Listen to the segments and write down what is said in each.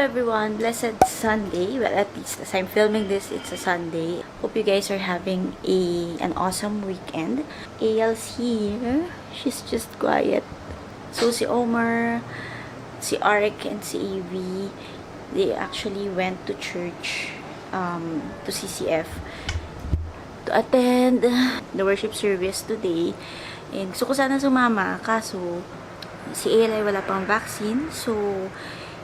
everyone, blessed Sunday. Well, at least as I'm filming this, it's a Sunday. Hope you guys are having an awesome weekend. AL's here. She's just quiet. So si Omar, si Arik, and si AV, they actually went to church, to CCF, to attend the worship service today. And gusto ko sana sumama, kaso si AL ay wala pang vaccine. So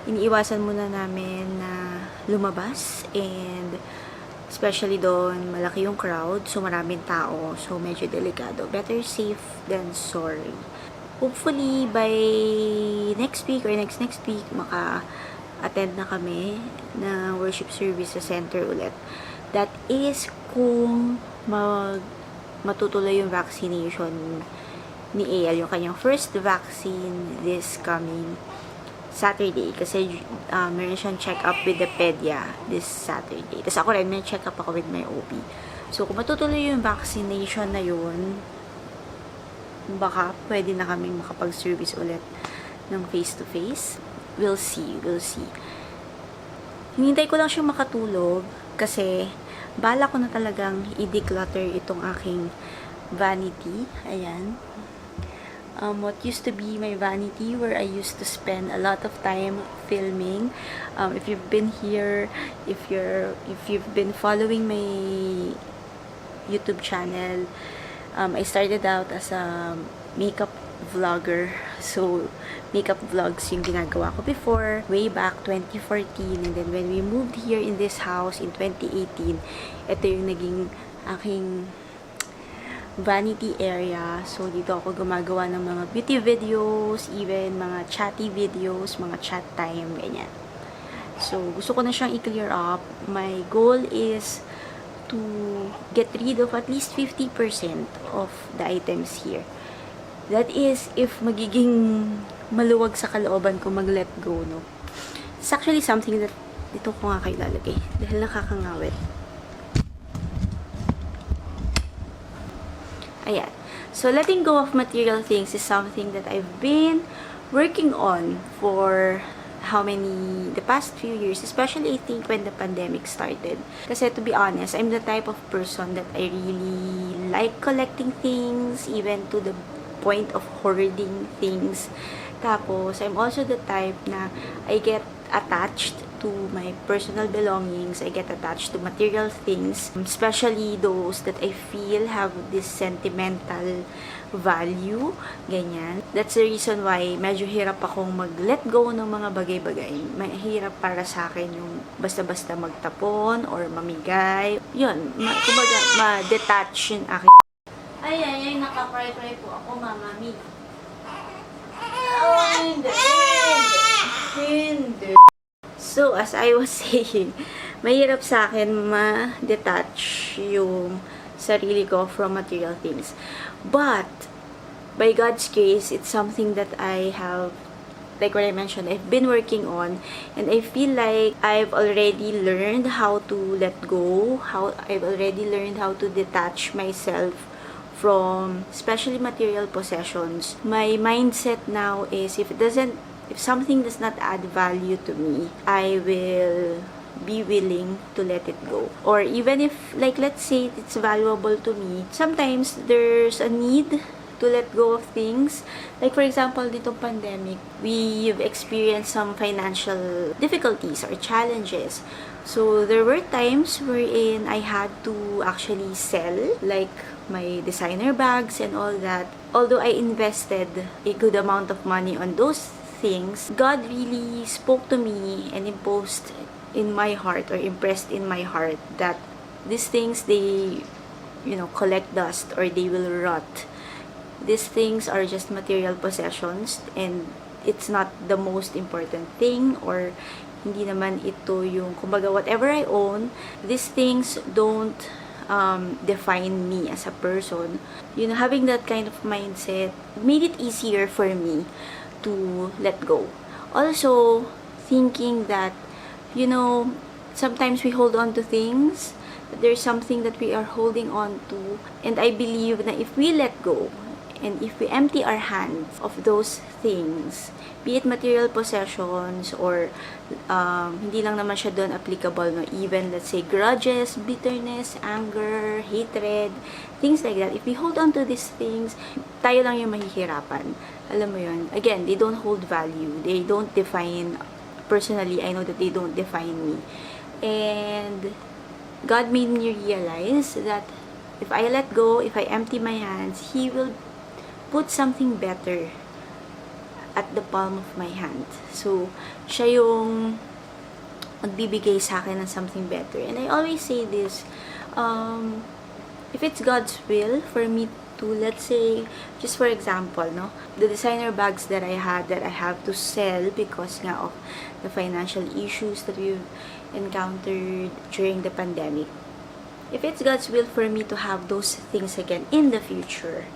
iniiwasan muna namin na lumabas, and especially doon malaki yung crowd, so maraming tao, so medyo delikado. Better safe than sorry. Hopefully by next week or next week maka-attend na kami na worship service sa center ulit. That is kung matutuloy yung vaccination ni AL, yung kanyang first vaccine this coming Saturday, kasi meron siyang check-up with the pedia this Saturday. Tapos ako rin, may check-up ako with my OB. So, kung matutuloy yung vaccination na yun, baka pwede na kaming makapag-service ulit ng face-to-face. We'll see. Hinintay ko lang siyang makatulog kasi bala ko na talagang i-declutter itong aking vanity. Ayan. What used to be my vanity, where I used to spend a lot of time filming. If you've been here, if you've been following my YouTube channel, I started out as a makeup vlogger. So makeup vlogs yung ginagawa ko before, way back 2014, and then when we moved here in this house in 2018, ito yung naging aking vanity area. So, dito ako gumagawa ng mga beauty videos, even mga chatty videos, mga chat time, ganyan. So, gusto ko na siyang i-clear up. My goal is to get rid of at least 50% of the items here. That is, if magiging maluwag sa kalooban ko mag-let go, no? It's actually something that dito ko nga kayo lalagay dahil nakakangawit. Ayan. So, letting go of material things is something that I've been working on for the past few years, especially I think when the pandemic started. Kasi to be honest, I'm the type of person that I really like collecting things, even to the point of hoarding things. Tapos, I'm also the type na I get attached to my personal belongings. I get attached to material things, especially those that I feel have this sentimental value, ganyan. That's the reason why medyo hirap akong mag-let go ng mga bagay-bagay. Mahirap para sa akin yung basta-basta magtapon or mamigay. Yun, kumbaga, ma-detach yung aking... Ay, nakapray-pray po ako, Mama Mi. Oh, hindi. So, as I was saying, mahirap sa akin ma-detach yung sarili ko from material things. But, by God's grace, it's something that I have, like what I mentioned, I've been working on, and I feel like I've already learned how to let go, I've already learned how to detach myself from especially material possessions. My mindset now is if something does not add value to me, I will be willing to let it go. Or even if, like, let's say it's valuable to me, sometimes there's a need to let go of things. Like, for example, ditong pandemic, we've experienced some financial difficulties or challenges. So, there were times wherein I had to actually sell, like, my designer bags and all that. Although I invested a good amount of money on those things, God really spoke to me and imposed in my heart or impressed in my heart that these things, they, collect dust or they will rot. These things are just material possessions and it's not the most important thing, or hindi naman ito yung, kumbaga, whatever I own, these things don't define me as a person. Having that kind of mindset made it easier for me to let go. Also, thinking that, sometimes we hold on to things, there's something that we are holding on to, and I believe that if we let go And if we empty our hands of those things, be it material possessions or hindi lang naman siya doon applicable, no? Even, let's say, grudges, bitterness, anger, hatred, things like that. If we hold on to these things, tayo lang yung mahihirapan. Alam mo yun? Again, they don't hold value. They don't define, personally, I know that they don't define me. And God made me realize that if I let go, if I empty my hands, He will put something better at the palm of my hand. So, siya yung magbibigay sa akin ng something better. And I always say this, if it's God's will for me to, let's say, just for example, no, the designer bags that I had that I have to sell because nga of the financial issues that we've encountered during the pandemic. If it's God's will for me to have those things again in the future,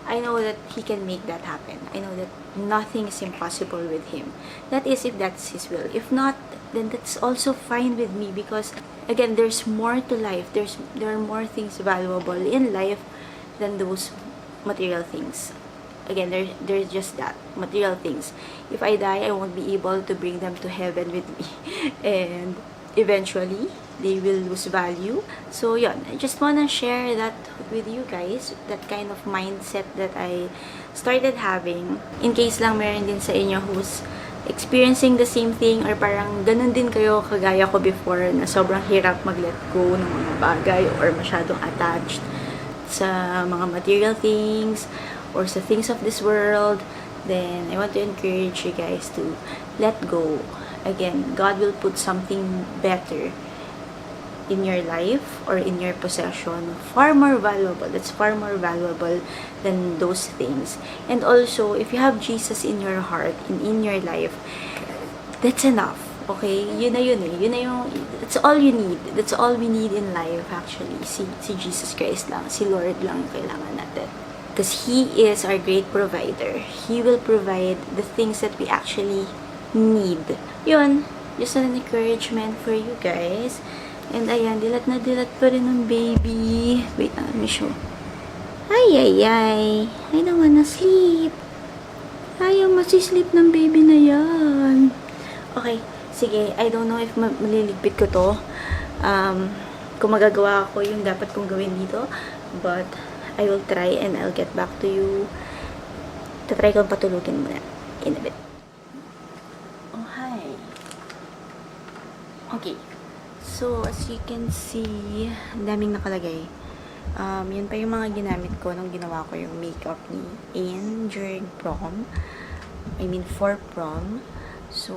I know that He can make that happen. I know that nothing is impossible with Him. That is if that's His will. If not, then that's also fine with me because, again, there's more to life. There are more things valuable in life than those material things. Again, there's just that, material things. If I die, I won't be able to bring them to heaven with me. And eventually, they will lose value. So, yun. I just wanna share that with you guys. That kind of mindset that I started having. In case lang meron din sa inyo who's experiencing the same thing or parang ganun din kayo kagaya ko before na sobrang hirap mag-let go ng mga bagay or masyadong attached sa mga material things or sa things of this world, then I want to encourage you guys to let go. Again, God will put something better in your life or in your possession, far more valuable. That's far more valuable than those things. And also, if you have Jesus in your heart and in your life, that's enough. Okay? Yun na yun eh. Yun na yung, that's all you need. That's all we need in life actually. Si Jesus Christ lang. Si Lord lang kailangan natin. Because He is our great provider. He will provide the things that we actually need. Yun. Just an encouragement for you guys. And ayan, dilat na dilat pa rin ng baby. Wait, let me show. Ay. I don't wanna sleep. Ayaw masisleep ng baby na yan. Okay, sige. I don't know if maliligpit ko to. Kung magagawa ko yung dapat kong gawin dito. But, I will try and I'll get back to you. Tatry kong patulugin muna in a bit. Oh, hi. Okay. So, as you can see, ang daming nakalagay. Yan pa yung mga ginamit ko nung ginawa ko yung makeup ni Anne during prom. I mean, for prom. So,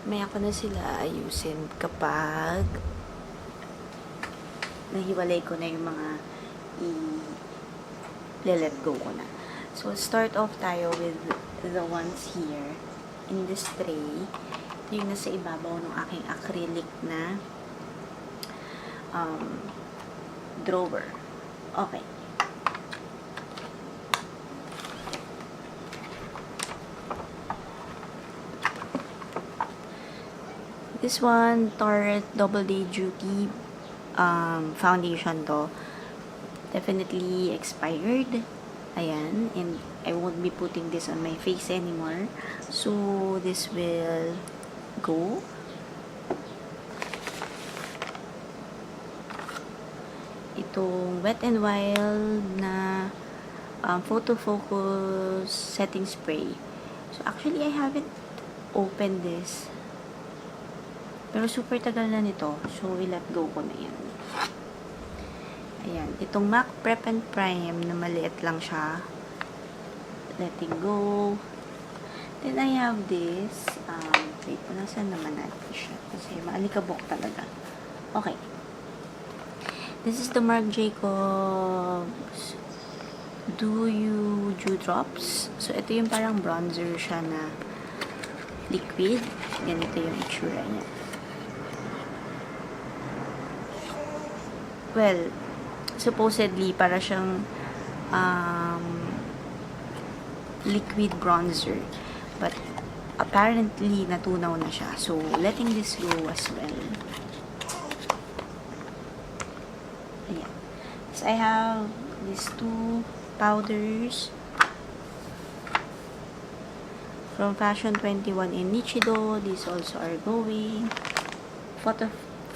maya ko na sila ayusin kapag nahiwalay ko na yung mga i-let go ko na. So, start off tayo with the ones here in this tray. Yung nasa ibabaw ng aking acrylic na drawer. Okay. This one, Tarte Double Day Duty foundation to. Definitely expired. Ayan. And I won't be putting this on my face anymore. So, this will go. Itong Wet n Wild na photo focus setting spray. So actually I haven't opened this, pero super tagal na nito, so i-let go ko na yan. Ayan, itong MAC Prep and Prime na maliit lang siya, letting go. Then I have this, wait, nasaan naman natin siya? Kasi maalikabok talaga. Okay. This is the Marc Jacobs Do You Dew Drops. So, ito yung parang bronzer siya na liquid. Ganito yung itsura niya. Well, supposedly, para siyang liquid bronzer. But, apparently, natunaw na siya. So, letting this go as well. Ayan. So, I have these two powders from Fashion 21 and Nichido. These also are going. Photo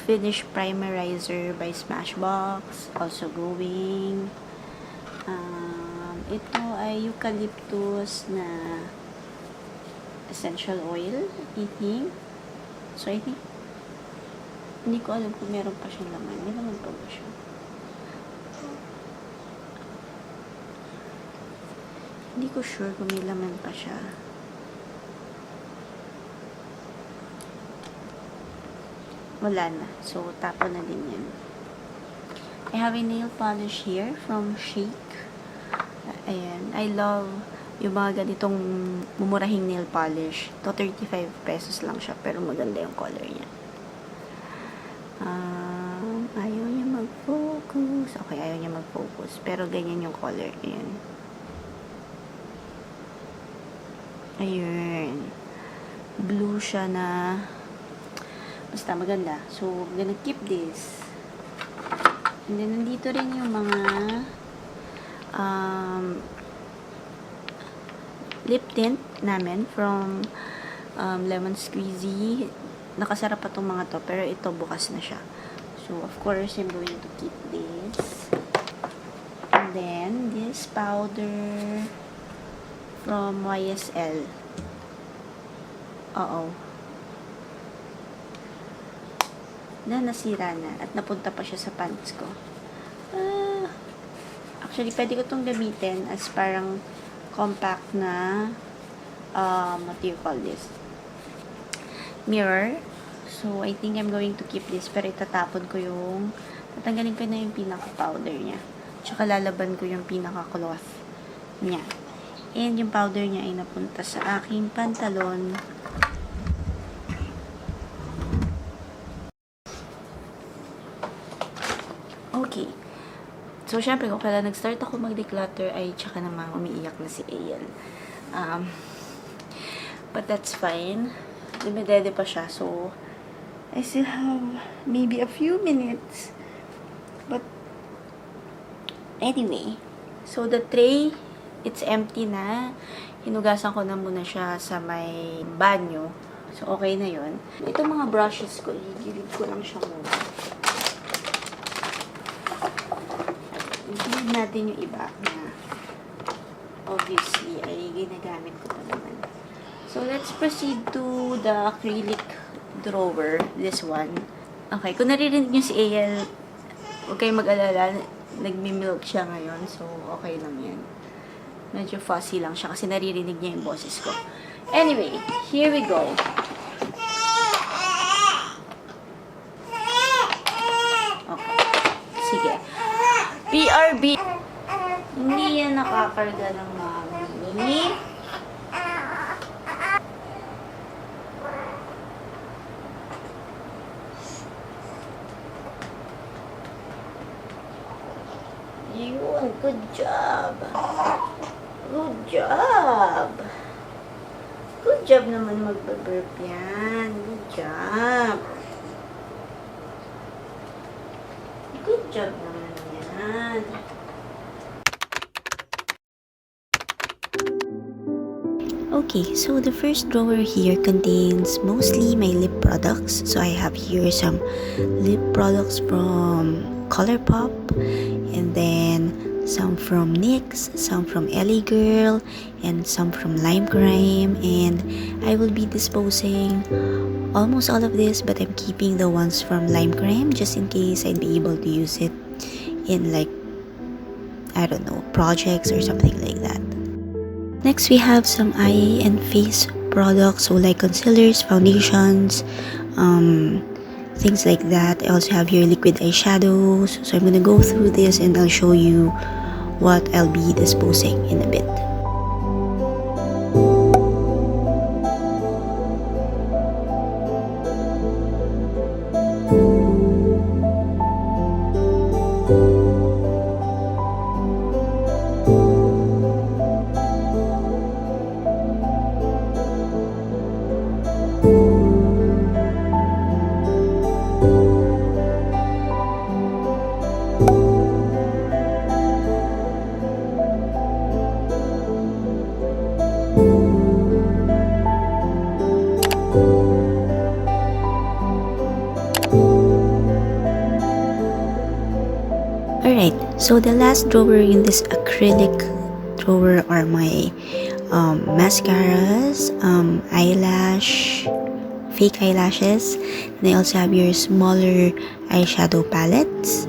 Finish Primerizer by Smashbox, also going. Ito ay eucalyptus na essential oil, I think. So, I think, hindi ko alam kung meron pa siyang laman. May laman pa ba siya? Hindi ko sure kung may laman pa siya. Wala na. So, tapon na din yan. I have a nail polish here from Chic. Ayan. I love yung mga ganitong mumurahing nail polish. To 35 pesos lang siya, pero maganda yung color niya. Ayaw niya mag-focus. Okay, ayaw niya mag-focus. Pero ganyan yung color. Ayan. Ayun. Blue siya na basta maganda. So, I'm gonna keep this. And then, nandito rin yung mga lip tint namin from Lemon Squeezy. Nakasara pa tong mga to, pero ito bukas na siya. So, of course, I'm going to keep this. And then, this powder from YSL. Nasira na at napunta pa siya sa pants ko. Actually, pwede ko itong gamitin as parang compact na what do you call this? Mirror. So, I think I'm going to keep this, pero tatanggalin ko na yung pinaka-powder niya. Tsaka lalaban ko yung pinaka-cloth niya. And yung powder niya ay napunta sa aking pantalon. Okay. So, syempre, kung kailan nag-start ako mag-declutter, ay tsaka naman umiiyak na si Ayan. But that's fine. Dumidede pa siya. So, I still have maybe a few minutes. But, anyway. So, the tray, it's empty na. Hinugasan ko na muna siya sa may banyo. So, okay na yun. Itong mga brushes ko, igilid ko lang siya muna. Igilid natin yung iba na obviously ay ginagamit ko pa naman. So, let's proceed to the acrylic drawer. This one. Okay, kung naririnig nyo si AL, huwag kayong mag-alala. Nagmi-milk siya ngayon. So, okay lang yan. Medyo fussy lang siya kasi naririnig niya yung boses ko. Anyway, here we go. Okay. Sige. PRB. Hindi yan nakakarga ng mami. Yun, good job. Good job. Good job naman magbaburp yan. Good job. Good job naman yan. Okay, so the first drawer here contains mostly my lip products. So I have here some lip products from ColourPop, and then some from NYX, some from LA Girl, and some from Lime Crime. And I will be disposing almost all of this, but I'm keeping the ones from Lime Crime just in case I'd be able to use it in, like, I don't know, projects or something like that. Next, we have some eye and face products, so like concealers, foundations, things like that. I also have here liquid eyeshadows. So I'm gonna go through this and I'll show you what I'll be disposing in a bit. Alright, so the last drawer in this acrylic drawer are my mascaras, fake eyelashes, and I also have your smaller eyeshadow palettes.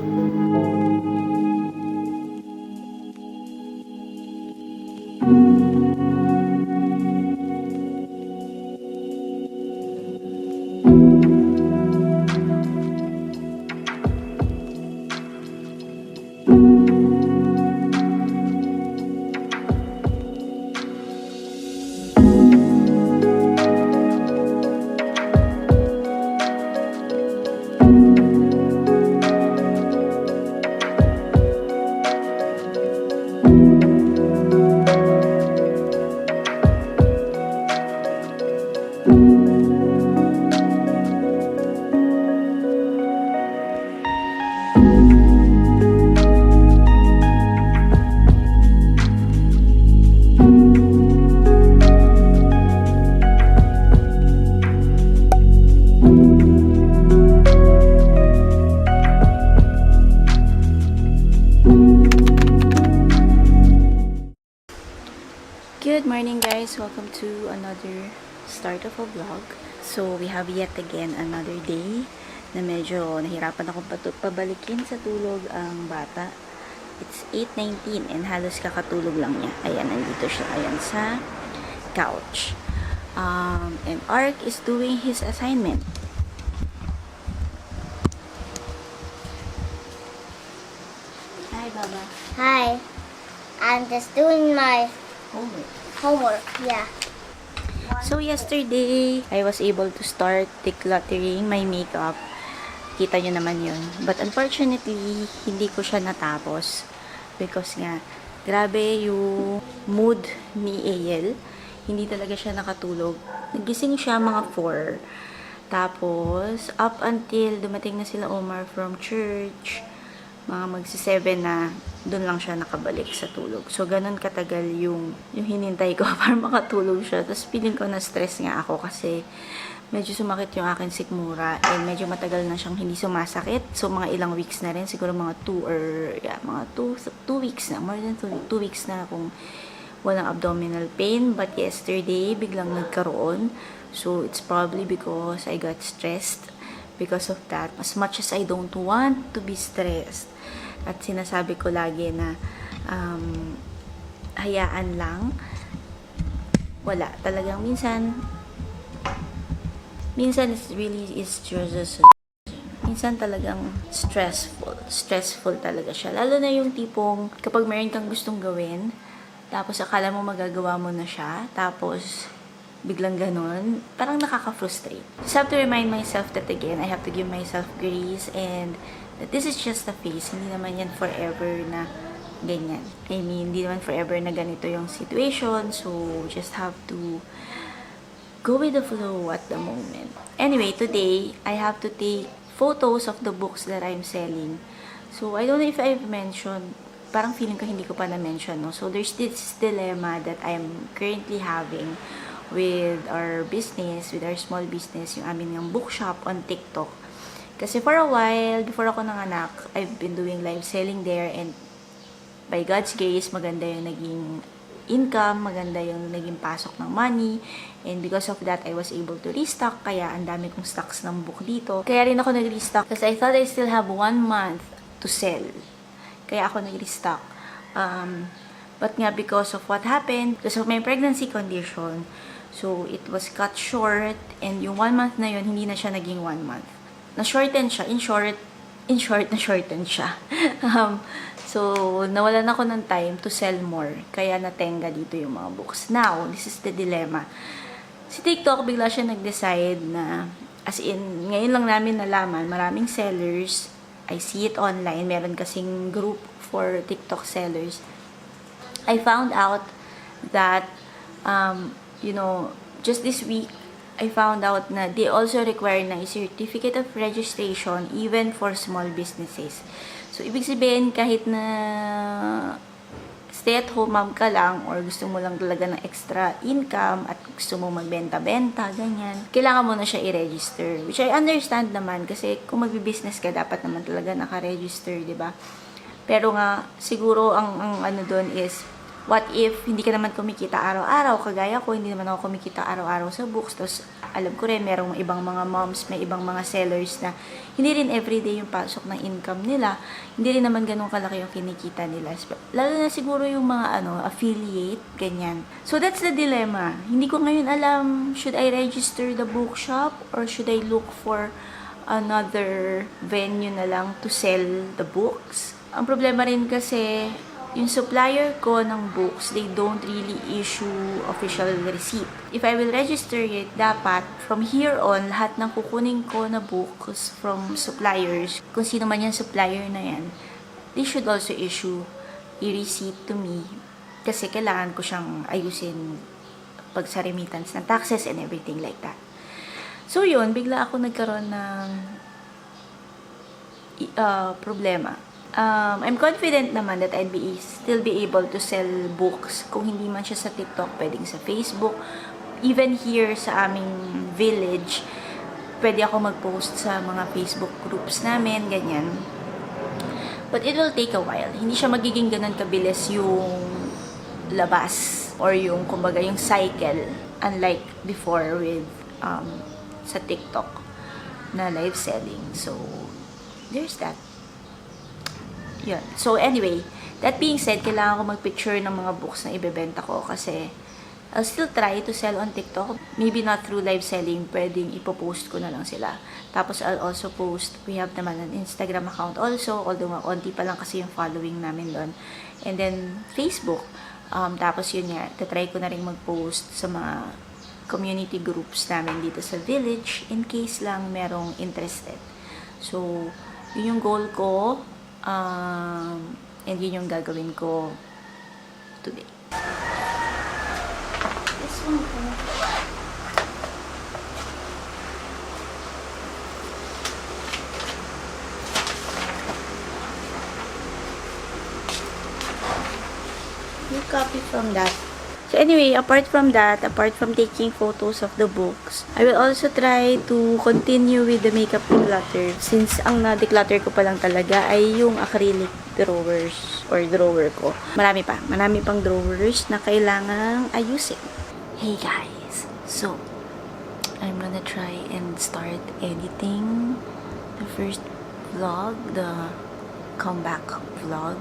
Good morning guys! Welcome to another start of a vlog. So we have yet again another day na medyo nahirapan akong pabalikin sa tulog ang bata. It's 8:19 and halos kakatulog lang niya. Ayan, nandito siya ayan sa couch. And Ark is doing his assignment. Hi, Baba. Hi. I'm just doing my Homework. yeah. So yesterday, I was able to start decluttering my makeup. Kita nyo naman yun. But unfortunately, hindi ko siya natapos. Because nga, grabe yung mood ni AL. Hindi talaga siya nakatulog. Nagising siya mga 4. Tapos, up until dumating na sila Omar from church, mga magsi-7 na, doon lang siya nakabalik sa tulog. So, ganun katagal yung hinintay ko para makatulog siya. Tapos, feeling ko na stress nga ako kasi medyo sumakit yung akin sikmura and medyo matagal na siyang hindi sumasakit. So, mga ilang weeks na rin. Siguro mga 2 weeks na. More than 2 weeks na kung walang abdominal pain. But yesterday, biglang nagkaroon. So, it's probably because I got stressed because of that. As much as I don't want to be stressed, at sinasabi ko lagi na hayaan lang, wala. Talagang minsan it's really just minsan talagang stressful talaga siya. Lalo na yung tipong kapag mayroon kang gustong gawin, tapos akala mo magagawa mo na siya, tapos biglang ganun, parang nakaka-frustrate. Just have to remind myself that again, I have to give myself grace and that this is just a phase. Hindi naman yan forever na ganyan. I mean, hindi naman forever na ganito yung situation. So, just have to go with the flow at the moment. Anyway, today, I have to take photos of the books that I'm selling. So, I don't know if I've mentioned, parang feeling ko hindi ko pa na-mention, no? So, there's this dilemma that I'm currently having with our business, with our small business, yung amin yung bookshop on TikTok. Kasi for a while, before ako nanganak, I've been doing live selling there and by God's grace, maganda yung naging income, maganda yung naging pasok ng money, and because of that, I was able to restock, kaya ang dami kong stocks ng book dito. Kaya rin ako nag-restock kasi I thought I still have 1 month to sell. Kaya ako nag-restock. But nga, because of what happened, because of my pregnancy condition, so it was cut short, and yung 1 month na yun, hindi na siya naging 1 month. Na-shorten siya. In short, na-shorten siya. So, nawalan ako ng time to sell more. Kaya natenga dito yung mga books. Now, this is the dilemma. Si TikTok, bigla siya nag-decide na, as in, ngayon lang namin nalaman, maraming sellers, I see it online, meron kasing group for TikTok sellers. I found out that, just this week, I found out na they also require na a certificate of registration even for small businesses. So, ibig sabihin, kahit na stay-at-home mom ka lang or gusto mo lang talaga ng extra income at gusto mo magbenta-benta, ganyan, kailangan mo na siya i-register. Which I understand naman kasi kung magbi-business ka, dapat naman talaga naka-register, di ba? Pero nga, siguro ang ano doon is, what if hindi ka naman kumikita araw-araw, kagaya ko, hindi naman ako kumikita araw-araw sa books, tapos alam ko rin, merong ibang mga moms, may ibang mga sellers na hindi rin everyday yung pasok ng income nila, hindi rin naman ganun kalaki yung kinikita nila. Lalo na siguro yung mga affiliate, ganyan. So that's the dilemma. Hindi ko ngayon alam, should I register the bookshop or should I look for another venue na lang to sell the books? Ang problema rin kasi, yung supplier ko ng books, they don't really issue official receipt. If I will register it, dapat from here on, lahat ng kukunin ko na books from suppliers, kung sino man yung supplier na yan, they should also issue a receipt to me kasi kailangan ko siyang ayusin pag sa remittance ng taxes and everything like that. So yun, bigla ako nagkaroon ng problema. I'm confident naman that I'd still be able to sell books. Kung hindi man siya sa TikTok, pwedeng sa Facebook. Even here sa aming village, pwede ako mag-post sa mga Facebook groups namin, ganyan. But it will take a while. Hindi siya magiging ganun kabilis yung labas or yung, kumbaga, yung cycle. Unlike before with sa TikTok na live selling. So, there's that. Yun. So, anyway, that being said, kailangan ko mag-picture ng mga books na ibebenta ko kasi I'll still try to sell on TikTok. Maybe not through live selling, pwedeng ipopost ko na lang sila. Tapos, I'll also post, we have naman an Instagram account also, although onti pa lang kasi yung following namin doon. And then, Facebook. Tapos, yun nga, tatry ko na rin mag-post sa mga community groups namin dito sa village in case lang merong interested. So, yun yung goal ko. And yun yung gagawin ko today. This one po. You copy from that. So anyway, apart from that, apart from taking photos of the books, I will also try to continue with the makeup declutter. Since ang na-declutter ko pa lang talaga ay yung acrylic drawers or drawer ko. Marami pang drawers na kailangang ayusin. Hey guys, so I'm gonna try and start editing the first vlog, the comeback vlog.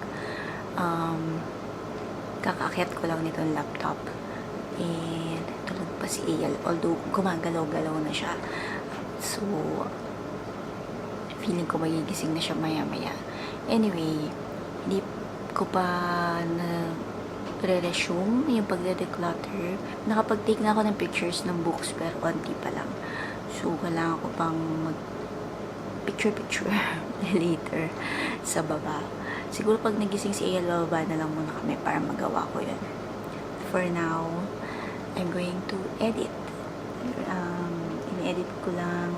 Kakaakyat ko lang nitong laptop. And tulog pa si Eyal. Although, gumagalaw-galaw na siya. So, feeling ko magigising na siya maya-maya. Anyway, hindi ko pa na re-resume yung pagde-declutter. Nakapag-take na ako ng pictures ng books pero onti pa lang. So, kailangan ko pang mag-picture later sa baba. Siguro pag nagising si Eyal, bababa na lang muna kami para magawa ko yun. For now, I'm going to edit. In-edit ko lang.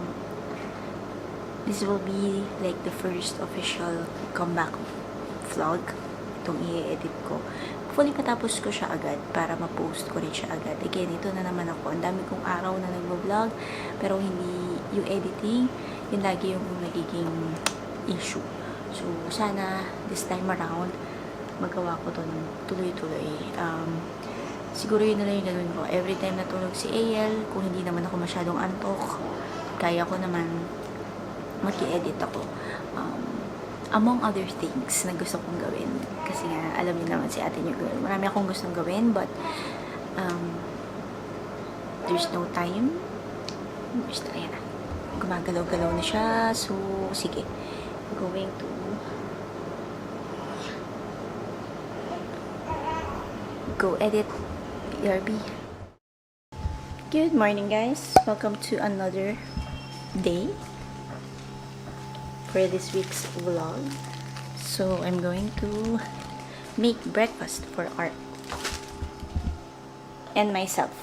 This will be like the first official comeback vlog. Itong i-edit ko. Hopefully matapos ko siya agad para ma-post ko rin siya agad. Again, ito na naman ako. Ang dami kong araw na nag-vlog pero hindi yung editing, yun lagi yung nagiging issue. So, sana this time around, magawa ko to ng tuloy-tuloy. Siguro yun na lang yung gagawin ko. Every time natulog si Eyal, kung hindi naman ako masyadong antok, kaya ko naman mag-i-edit ako. Among other things na gusto kong gawin. Kasi nga, alam niyo naman si ate niyo girl. Marami akong gustong gawin, but there's no time. Basta, ayan na. Gumagalaw-galaw na siya. So, sige. Going to go edit BRB. Good morning guys, welcome to another day for this week's vlog. So I'm going to make breakfast for Art and myself.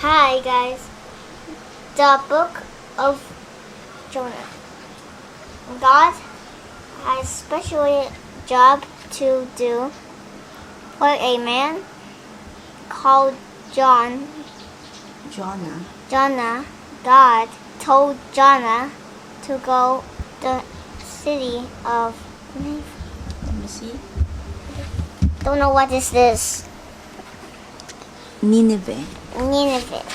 Hi guys. The book of Jonah. God has a special job to do for a man called Jonah. God told Jonah to go the city of Let me see. don't know what is this. Nineveh. Nineveh.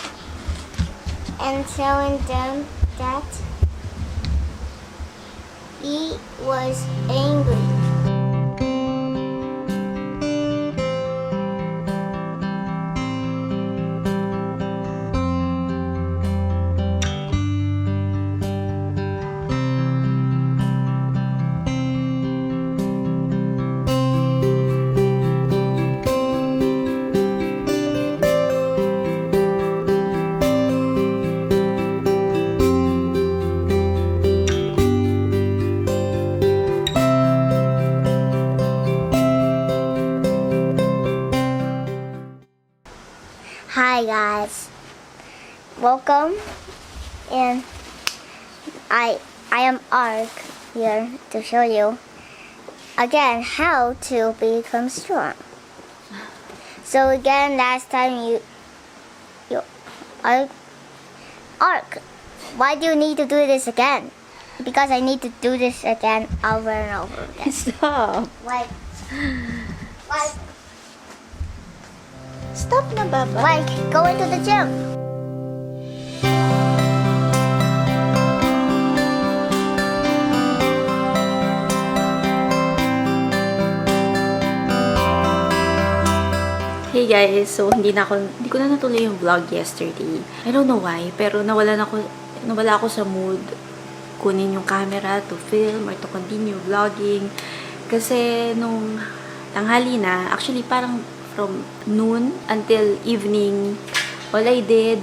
And telling them that he was angry. Hi guys, welcome, and I am Ark here to show you again how to become strong. So again, last time you Ark, why do you need to do this again? Because I need to do this again over and over again. Stop. Like Stop na, Baba. going to the gym. Hey guys, so hindi ko na natuloy yung vlog yesterday. I don't know why, pero nawala ako sa mood kunin yung camera to film or to continue vlogging. Kasi nung tanghali na, actually parang from noon until evening, all I did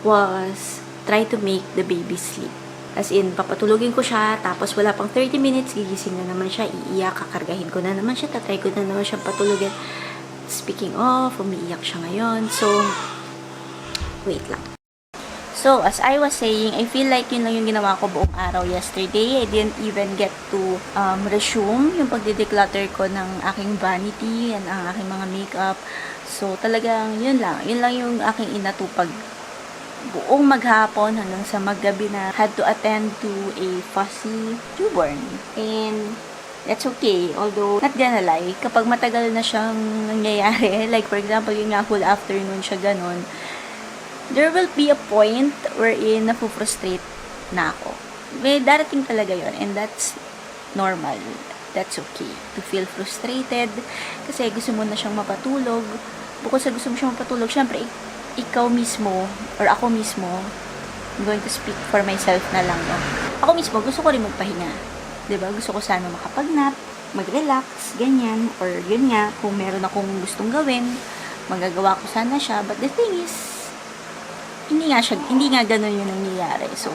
was try to make the baby sleep. As in, papatulogin ko siya, tapos wala pang 30 minutes, gigising na naman siya, iiyak, kakargahin ko na naman siya, tatry ko na naman siya patulogin. Speaking of, umiiyak siya ngayon. So, wait lang. So, as I was saying, I feel like yun lang yung ginawa ko buong araw yesterday. I didn't even get to resume yung pagde-declutter ko ng aking vanity and ang aking mga makeup. So, talagang yun lang. Yun lang yung aking inatupag buong maghapon hanggang sa maggabi na had to attend to a fussy newborn. And that's okay. Although, not gonna lie, kapag matagal na siyang nangyayari, like for example, yung nga whole afternoon siya ganon, there will be a point wherein nafu-frustrate na ako. May darating talaga yon, and that's normal. That's okay. To feel frustrated kasi gusto mo na siyang mapatulog. Bukod sa gusto mo siyang mapatulog, syempre, ikaw mismo, or ako mismo, I'm going to speak for myself na lang, no? Ako mismo, gusto ko rin magpahinga. Diba? Gusto ko sana makapagnap, mag-relax, ganyan, or yun nga, kung meron akong gustong gawin, magagawa ko sana siya. But the thing is, hindi nga ganun yung nangyayari. So,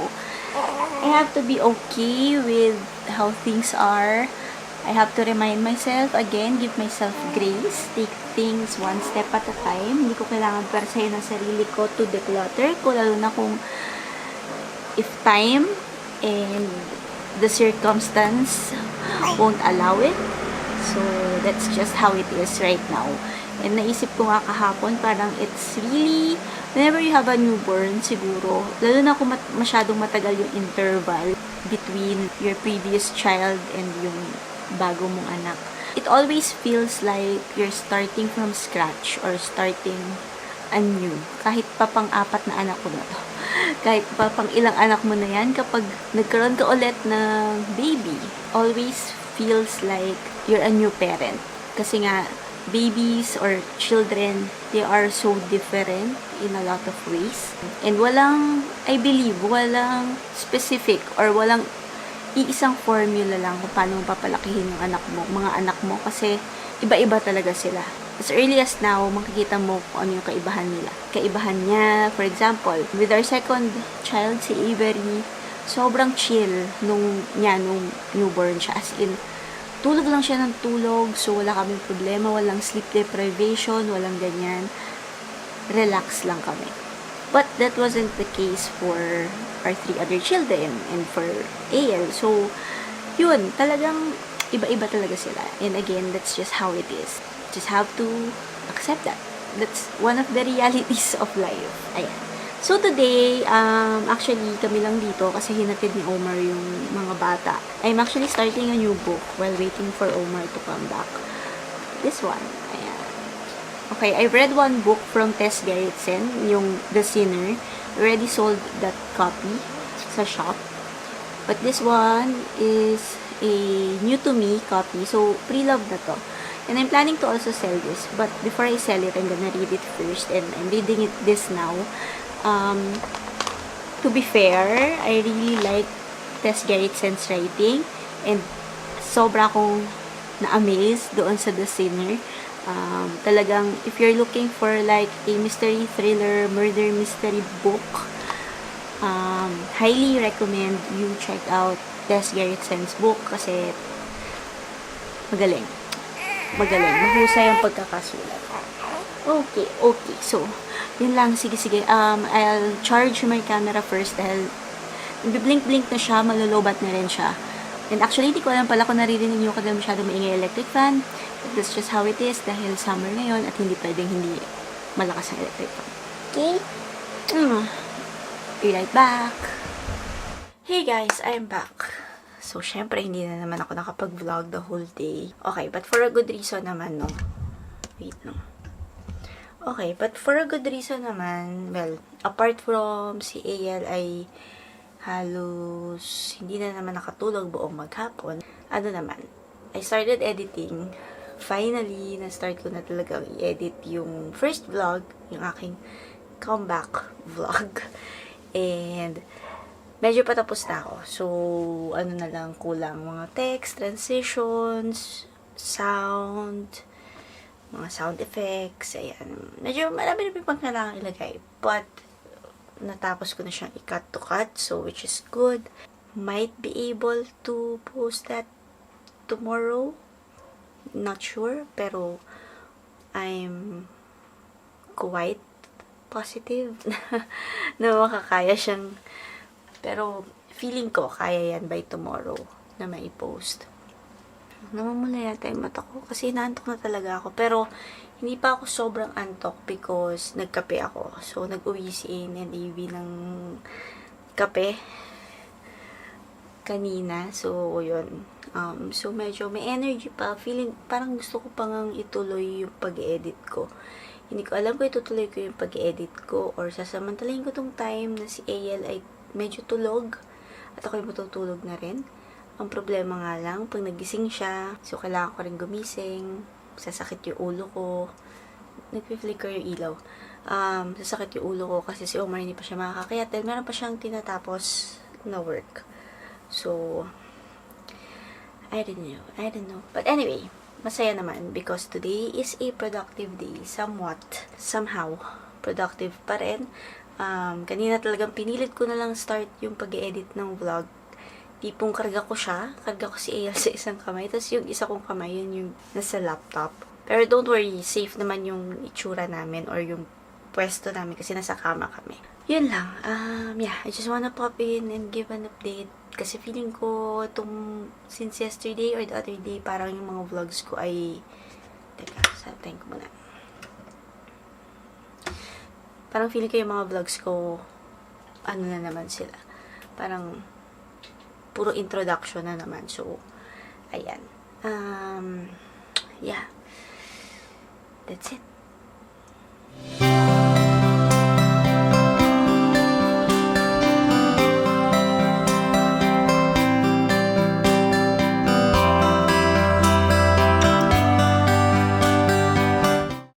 I have to be okay with how things are. I have to remind myself, again, give myself grace, take things one step at a time. Hindi ko kailangan persahin ng sarili ko to declutter ko, lalo na kung if time and the circumstance won't allow it. So, that's just how it is right now. And naisip ko nga kahapon, parang it's really, whenever you have a newborn, siguro, lalo na kung masyadong matagal yung interval between your previous child and yung bago mong anak, it always feels like you're starting from scratch or starting anew. Kahit pa pang-apat na anak ko na to. Kahit pa pang ilang anak mo na yan, kapag nagkaroon ka ulit ng baby, always feels like you're a new parent. Kasi nga, babies or children, they are so different in a lot of ways. And I believe, walang specific or walang iisang formula lang kung paano mo papalakihin yung mga anak mo, kasi iba-iba talaga sila. As early as now, makikita mo kung ano yung kaibahan nila. Kaibahan niya, for example, with our second child, si Avery, sobrang chill nung newborn siya. As in, tulog lang siya ng tulog, so wala kaming problema, walang sleep deprivation, walang ganyan. Relax lang kami. But that wasn't the case for our 3 other children and for AL. So, yun, talagang iba-iba talaga sila. And again, that's just how it is. Just have to accept that. That's one of the realities of life. Ayan. So today, actually, kami lang dito kasi hinatid ni Omar yung mga bata. I'm actually starting a new book while waiting for Omar to come back. This one. Ayan. Okay, I've read one book from Tess Gerritsen, yung The Sinner. Already sold that copy sa shop. But this one is a new to me copy. So, pre-love na to. And I'm planning to also sell this. But before I sell it, I'm gonna read it first. And I'm reading this now. To be fair, I really like Tess Gerritsen's writing. And sobra akong na-amaze doon sa The Sinner. Talagang, if you're looking for like a mystery thriller, murder mystery book, highly recommend you check out Tess Gerritsen's book kasi magaling. Mahusay ang pagkakasulat. Okay. So, yun lang. Sige. I'll charge my camera first dahil nagbi-blink-blink na siya, malulubat na rin siya. And actually, hindi ko alam pala kung naririnig nyo kasi masyado maingay electric fan. But that's just how it is dahil summer ngayon at hindi pwedeng hindi malakas ang electric fan. Okay? Be right back. Hey guys, I'm back. So, syempre, hindi na naman ako nakapag-vlog the whole day. Okay, but for a good reason naman, no? Wait, no? Okay, but for a good reason naman, well, apart from si AL ay halos hindi na naman nakatulog buong maghapon, ano naman, I started editing. Finally, na-start ko na talagang i-edit yung first vlog, yung aking comeback vlog. And medyo patapos na ako. So, ano na lang, kulang mga text, transitions, sound, mga sound effects, ayan. Medyo marami na pang kailangan ilagay. But, natapos ko na siyang i-cut to cut, so which is good. Might be able to post that tomorrow. Not sure, pero I'm quite positive na makakaya siyang. Pero, feeling ko, kaya yan by tomorrow na mai-post. Namamula yata yung mata ko kasi inaantok na talaga ako. Pero, hindi pa ako sobrang antok because nagkape ako. So, nag-uwi si Ain and Evie ng kape kanina. So, yun. So, medyo may energy pa. Feeling, parang gusto ko pang ituloy yung pag-edit ko. Hindi ko alam kung itutuloy ko yung pag-edit ko or sasamantalahin ko tong time na si AL ay medyo tulog at ako'y matutulog na rin. Ang problema nga lang, pag nagising siya, so kailangan ko rin gumising, sasakit yung ulo ko, nagpi-flicker yung ilaw. Sasakit yung ulo ko kasi si Omar hindi pa siya makakakayat dahil meron pa siyang tinatapos na work. So, I don't know. But anyway, masaya naman because today is a productive day. Somehow, productive pa rin. Kanina talagang pinilit ko na lang start yung pag-edit ng vlog. Tipong karga ko si AL sa isang kamay, tapos yung isa kong kamay, yun yung nasa laptop. Pero don't worry, safe naman yung itsura namin or yung pwesto namin kasi nasa kama kami. Yun lang. I just wanna pop in and give an update. Kasi feeling ko since yesterday or the other day, parang yung mga vlogs ko ay sabihin ko muna. Parang feeling ko yung mga vlogs ko, ano na naman sila. Parang, puro introduction na naman. So, ayan. Yeah. That's it.